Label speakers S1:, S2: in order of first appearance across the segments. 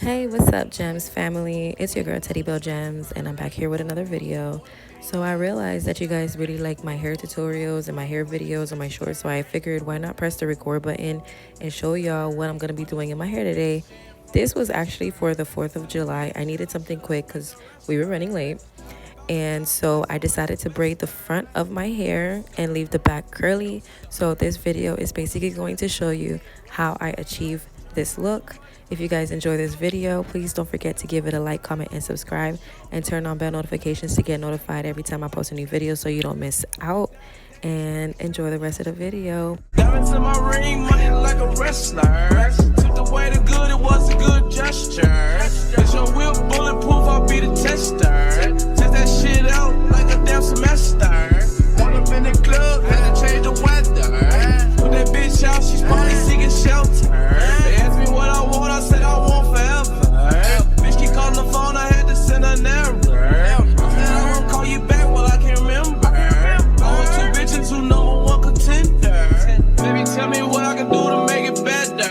S1: Hey, what's up, GemZ family? It's your girl Teddy Bell GemZ, and I'm back here with another video. So I realized that you guys really like my hair tutorials and my hair videos on my shorts, so I figured why not press the record button and show y'all what I'm gonna be doing in my hair today. This was actually for the 4th of July. I needed something quick because we were running late. And so I decided to braid the front of my hair and leave the back curly. So this video is basically going to show you how I achieve this look. If you guys enjoy this video, please don't forget to give it a like, comment, and subscribe, and turn on bell notifications to get notified every time I post a new video so you don't miss out. And enjoy the rest of the video.
S2: Diamonds in my ring, money like a wrestler. Took away the good, it was a good gesture. Is your whip bulletproof? I'll be the tester. Test that shit out like a damn semester. All up in the club, had to change the weather. Put that bitch out, she's probably seeking shelter. They asked me what I want, I said I want forever. Bitch keep calling the phone, I had to send an error. I said I won't call you back, well I can't remember. Two #1 contender. Baby, tell me what I can do to make it better.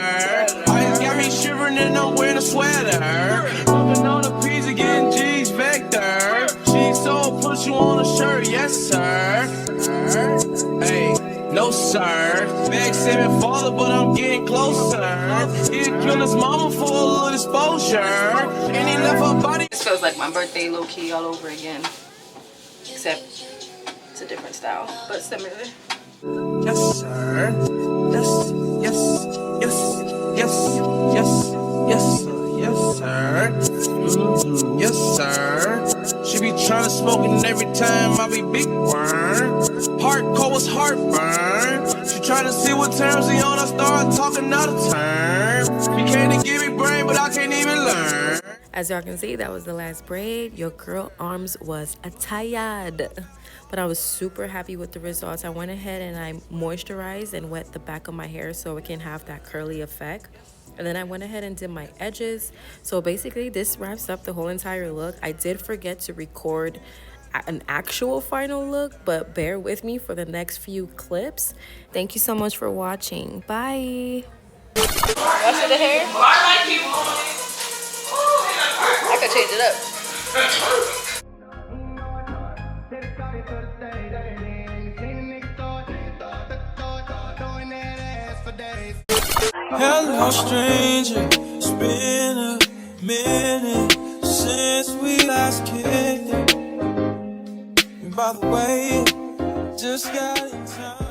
S2: Ice got me shivering and I'm wearing a sweater. Pumping on the P's and getting G's vector. She so put you on a shirt, yes sir. Hey, no sir. Bag 7 father, but I'm getting closer. He'd kill his mama for a little exposure. And he left her body.
S3: This feels like my birthday low key all over again, except it's a different style, but similar.
S2: Yes, sir. Yes, yes, yes, yes, yes, yes, yes, sir. Yes, sir. She be trying to smoke and every time I be big burn. Hardcore was heartburn. She trying to see what terms he on. I start talking out of turn. She came to give me brain, but I can't even learn.
S1: As y'all can see, that was the last braid. Your girl arms was tired, but I was super happy with the results. I went ahead and I moisturized and wet the back of my hair so it can have that curly effect. And then I went ahead and did my edges. So basically this wraps up the whole entire look. I did forget to record an actual final look, but bear with me for the next few clips. Thank you so much for watching. Bye.
S3: Rest of the hair? I could change it up.
S2: Hello stranger, it's been a minute since we last kicked it. And by the way, just got in time.